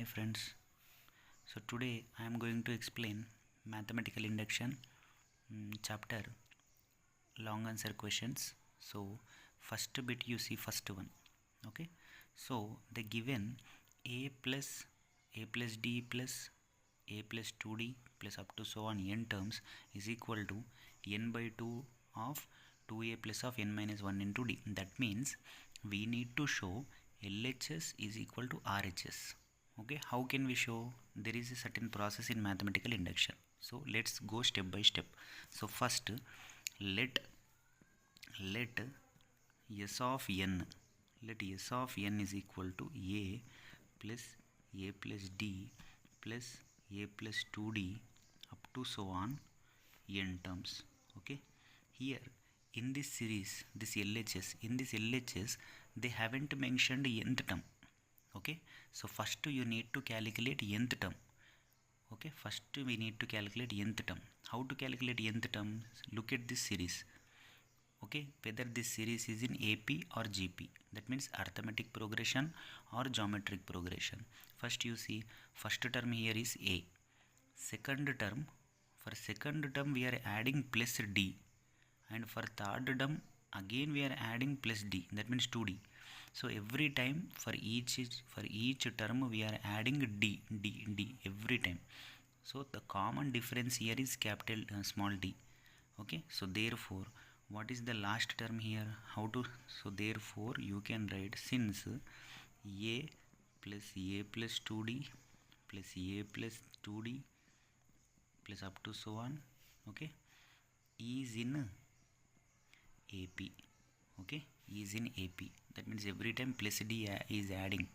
Hi friends. So today I am going to explain mathematical induction chapter long answer questions. So first bit you see first one. Okay. So the given a plus d plus a plus 2d plus up to so on n terms is equal to n by 2 of 2a plus of n minus 1 into d. That means we need to show LHS is equal to RHS. Okay, how can we show? There is a certain process in mathematical induction. So let's go step by step. So first let s of n is equal to a plus d plus a plus 2d up to so on n terms. Okay, here in this series, this LHS they haven't mentioned nth term. Okay, so first you need to calculate nth term. Okay, first we need to calculate nth term. How to calculate nth term? Look at this series. Okay, whether this series is in AP or GP, that means arithmetic progression or geometric progression. First you see, first term here is A. Second term, for second term we are adding plus D, and for third term again we are adding plus D, that means 2D. So every time for each term we are adding d every time. So the common difference here is capital small d. Okay, so therefore what is the last term here? How to? So therefore you can write, since a plus 2d plus a plus 2d plus up to so on, okay, is in AP. Okay, is in AP, that means every time plus d is adding.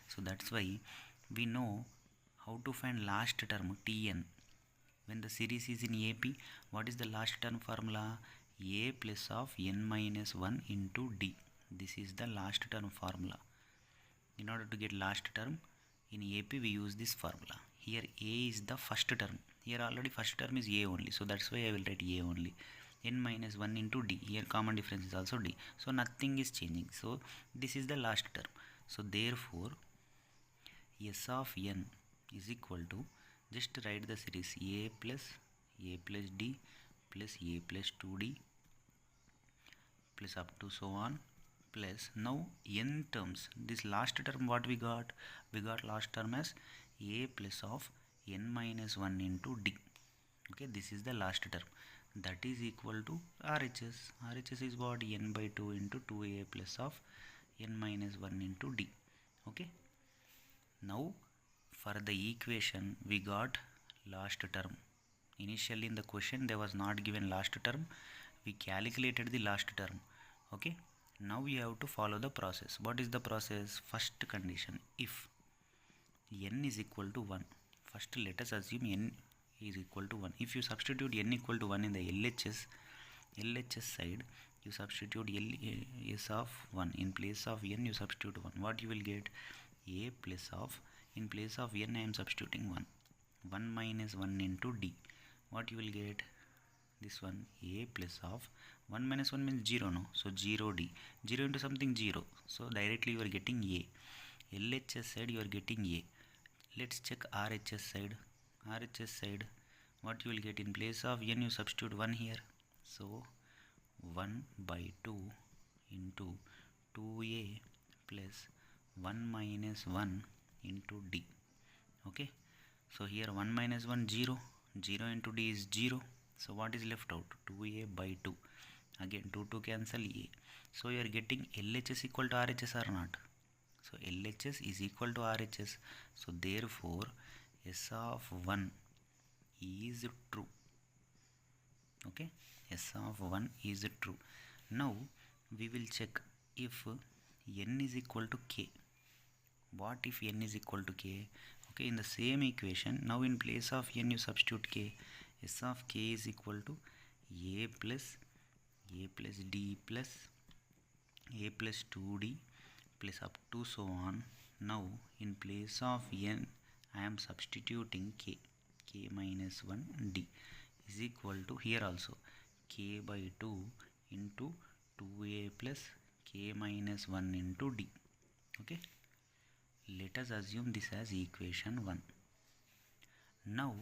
So that's why we know how to find last term Tn. When the series is in AP, what is the last term formula? A plus of n minus 1 into d. This is the last term formula. In order to get last term in AP, we use this formula. Here A is the first term. Here already first term is A only, so that's why I will write A only. N minus 1 into d. Here common difference is also d, so nothing is changing. So this is the last term. So therefore s of n is equal to, just write the series a plus d plus a plus 2d plus up to so on, plus now n terms. This last term what we got? We got last term as a plus of n minus 1 into d. Okay, this is the last term, that is equal to RHS. RHS is what? N by 2 into 2a plus of n minus 1 into d. Okay, now for the equation we got last term. Initially in the question there was not given last term, we calculated the last term. Okay, now we have to follow the process. What is the process? First condition, if n is equal to 1, first let us assume n is equal to 1. If you substitute n equal to 1 in the LHS side, you substitute s of 1 in place of n, you substitute 1. What you will get? A plus of, in place of n I am substituting 1 minus 1 into d. What you will get? This one, a plus of 1 minus 1 means 0, no? So 0d, 0 into something 0, so directly you are getting a. LHS side you are getting a. Let's check RHS side. RHS side, what you will get? In place of n you substitute 1 here, so 1 by 2 into 2a plus 1 minus 1 into d. Okay, so here 1 minus 1 0, 0 into d is 0, so what is left out? 2a by 2. Again 2 cancel a. So you are getting LHS equal to RHS or not? So LHS is equal to RHS. So therefore s of 1 is true. Okay, s of 1 is true. Now we will check if n is equal to k. What if n is equal to k? Okay, in the same equation, now in place of n you substitute k. S of k is equal to a plus d plus a plus 2d plus up to so on. Now in place of n I am substituting k minus 1 d is equal to, here also k by 2 into 2a plus k minus 1 into d. Okay, let us assume this as equation 1. Now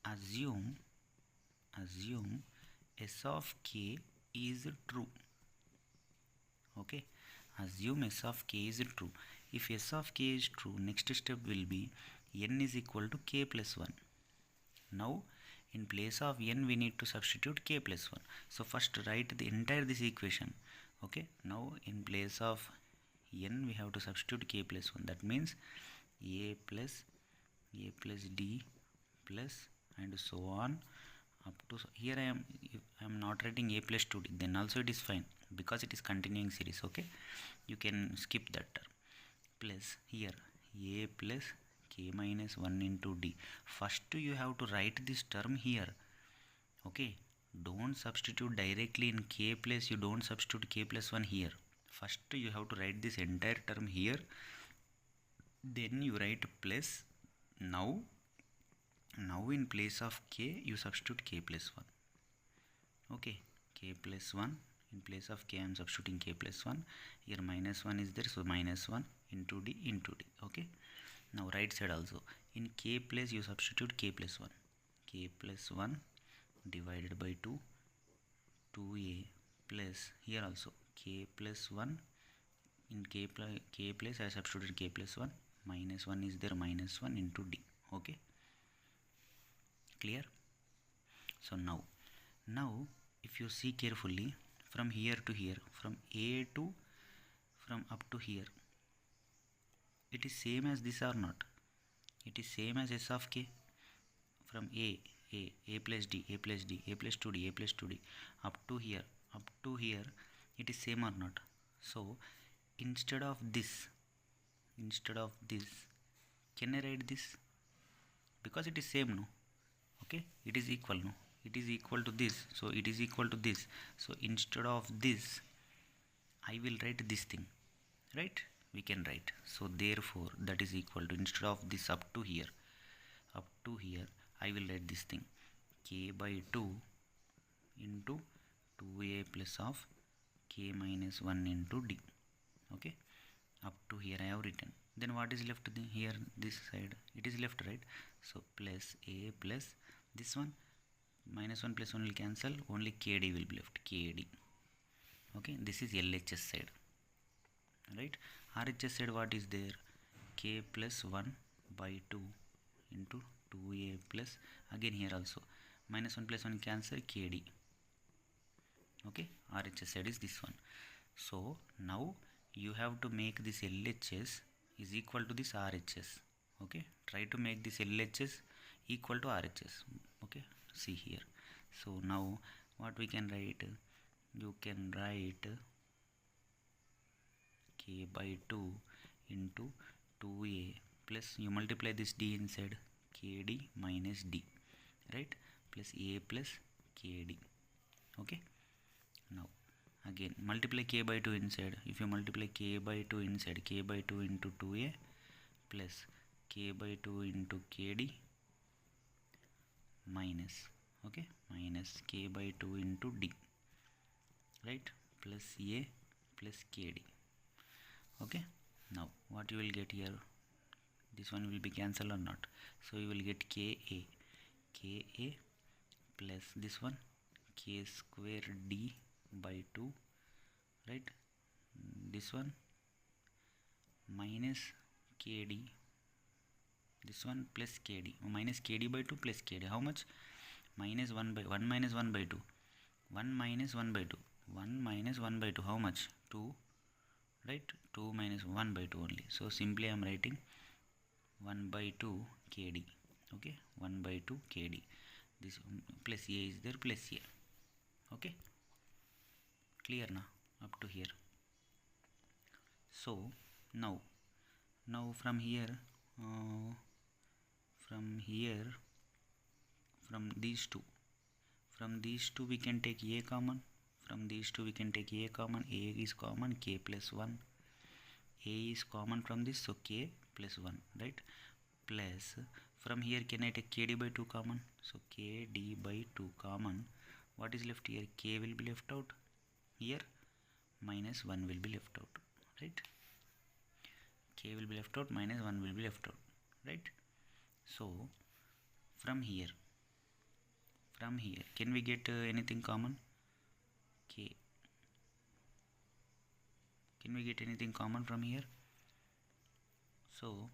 assume s of k is true. Okay, assume s of k is true. If s of k is true, next step will be n is equal to k plus 1. Now in place of n we need to substitute k plus 1. So first write the entire this equation. Okay, now in place of n we have to substitute k plus 1. That means a plus d plus and so on up to here. I am not writing a plus 2d, then also it is fine because it is continuing series. Okay, you can skip that term. Plus here a plus k minus 1 into d. First you have to write this term here. Okay, don't substitute directly in k place. You don't substitute k plus 1 here. First you have to write this entire term here, then you write plus. Now in place of k you substitute k plus 1. Okay, k plus 1 in place of k I am substituting k plus 1. Here minus 1 is there, so minus 1 into d. Okay, now right side also in k place you substitute k plus 1. K plus 1 divided by 2 2a plus here also k plus 1 in k place I substituted k plus 1. Minus 1 is there, minus 1 into d. Okay, clear? So now if you see carefully, from here to here, from a to from up to here, it is same as this or not? It is same as s of k. From a plus d, a plus 2d, a plus 2d up to here, it is same or not? So instead of this, can I write this? Because it is same, no? Okay, it is equal, no? It is equal to this, so it is equal to this. So instead of this I will write this thing, right? We can write, so therefore that is equal to, instead of this up to here I will write this thing, k by 2 into 2a plus of k minus 1 into d. Okay, up to here I have written. Then what is left here? This side it is left, right? So plus a plus this one, minus 1 plus 1 will cancel, only kd will be left, kd. Okay, this is LHS side, right? RHS side what is there? K plus 1 by 2 into 2a plus, again here also minus 1 plus 1 cancel, kd. Okay, RHS side is this one. So now you have to make this LHS is equal to this RHS. Okay, try to make this LHS equal to RHS. Okay, see here. So now what we can write? You can write k by 2 into 2a plus, you multiply this d inside, kd minus d, right? Plus a plus kd. Okay, now again multiply k by 2 inside. If you multiply k by 2 inside, k by 2 into 2a plus k by 2 into kd minus, okay, minus k by 2 into d, right? Plus a plus kd. Okay, now what you will get here? This one will be cancelled or not? So you will get ka plus this one k square d by 2, right? This one minus kd, this one plus kd, minus kd by 2 plus kd. How much? Minus 1 by 1 minus 1 by 2, 1 minus 1 by 2, 1 minus 1 by 2. How much? 2, right? 2 minus 1 by 2 only. So simply I am writing 1 by 2 kd. Okay, 1 by 2 kd. This plus a is there, plus a. Okay, clear now up to here? So now from here, from these two we can take a common. From these two we can take a common. A is common, k plus 1. A is common from this, so k plus 1, right? Plus from here can I take kd by 2 common? So kd by 2 common. What is left here? K will be left out. Here minus 1 will be left out, right? k will be left out, minus 1 will be left out, right? So from here can we get anything common? K, can we get anything common from here? So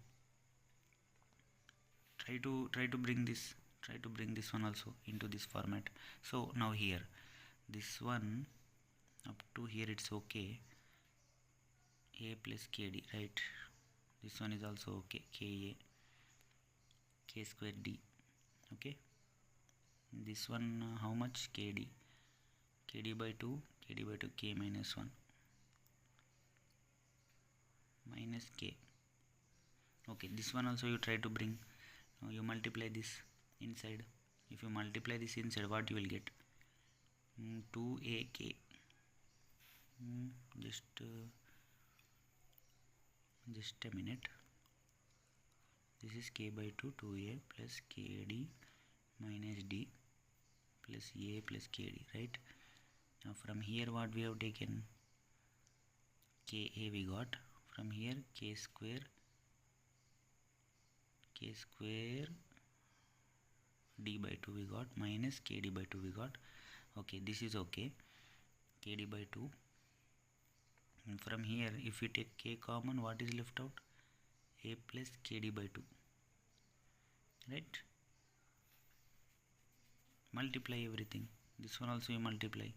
try to bring this one also into this format. So now here this one up to here it's okay, a plus kd, right? This one is also okay, ka, k square d, okay. This one how much? kd, kd by 2, k minus 1 minus k. Okay, this one also you try to bring. Now you multiply this inside. If you multiply this inside, what you will get? 2ak. Just a minute. This is k by 2, 2a plus kd minus d plus a plus kd, right? Now from here what we have taken? Ka we got. From here k square d by 2 we got, minus kd by 2 we got. Okay, this is okay, kd by 2. And from here if we take k common, what is left out? A plus kd by 2, right? Multiply everything. This one also you multiply.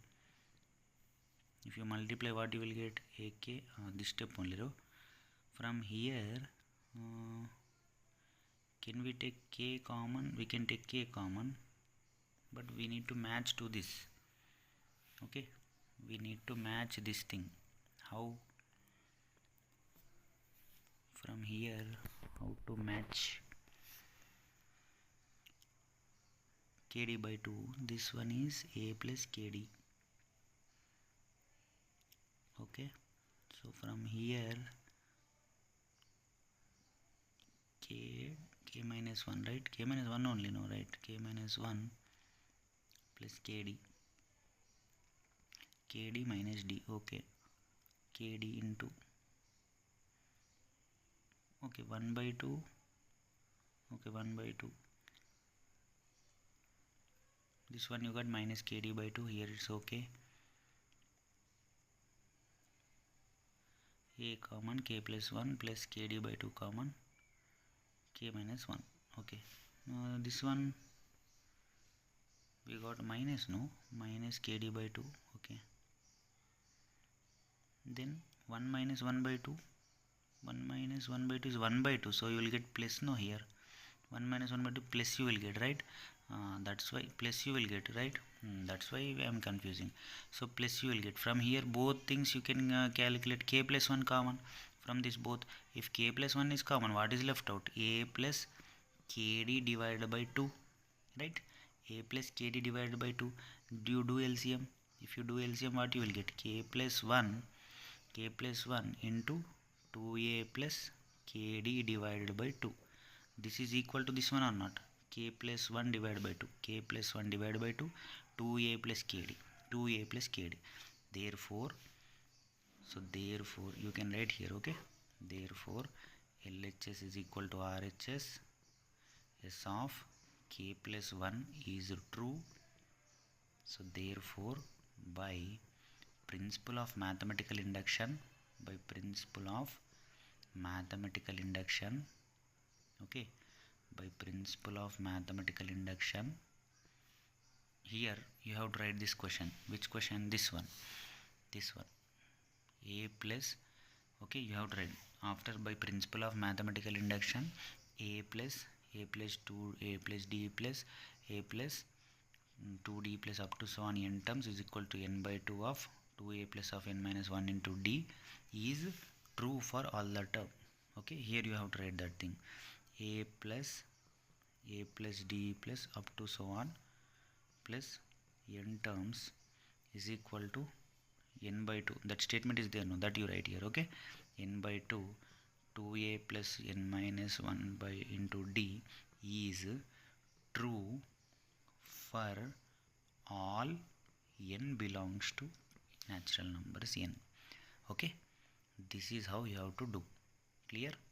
If you multiply, what you will get? ak, this step only. From here can we take k common? We can take k common, but we need to match to this. Okay, we need to match this thing. How? From here how to match kd by 2? This one is a plus kd. Okay, so from here k minus 1, right? K minus 1 only, no, right? K minus 1 plus kd minus d. Okay, kd into, okay, 1 by 2. Okay, 1 by 2. This one you got minus kd by 2. Here it's okay. A common, k plus 1 plus kd by 2 common, k minus 1. Okay, this one we got minus, no, minus kd by 2. Okay, then 1 minus 1 by 2. 1 minus 1 by 2 is 1 by 2, so you will get plus, no, here 1 minus 1 by 2 plus you will get, right? That's why plus you will get, right? That's why I am confusing. So plus you will get. From here both things you can calculate. K plus 1 common from this both. If k plus 1 is common, what is left out? A plus kd divided by 2, right? A plus kd divided by 2. Do you do LCM? If you do LCM, what you will get? K plus 1 into 2a plus kd divided by 2. This is equal to this one or not? K plus 1 divided by 2. K plus 1 divided by 2. 2a plus kd. 2a plus kd. Therefore you can write here, okay? Therefore LHS is equal to RHS. S of k plus 1 is true. So therefore by principle of mathematical induction, okay, by principle of mathematical induction, here you have to write this question. Which question? This one. A plus, okay, you have to write after by principle of mathematical induction, a plus 2 a plus d plus a plus 2d plus up to so on n terms is equal to n by 2 of 2a plus of n minus 1 into d is true for all the term. Okay, here you have to write that thing. A plus d plus up to so on plus n terms is equal to n by 2. That statement is there, no, that you write here. Okay, n by 2 2a plus n minus 1 by into d is true for all n belongs to natural numbers n. Okay, this is how you have to do. Clear?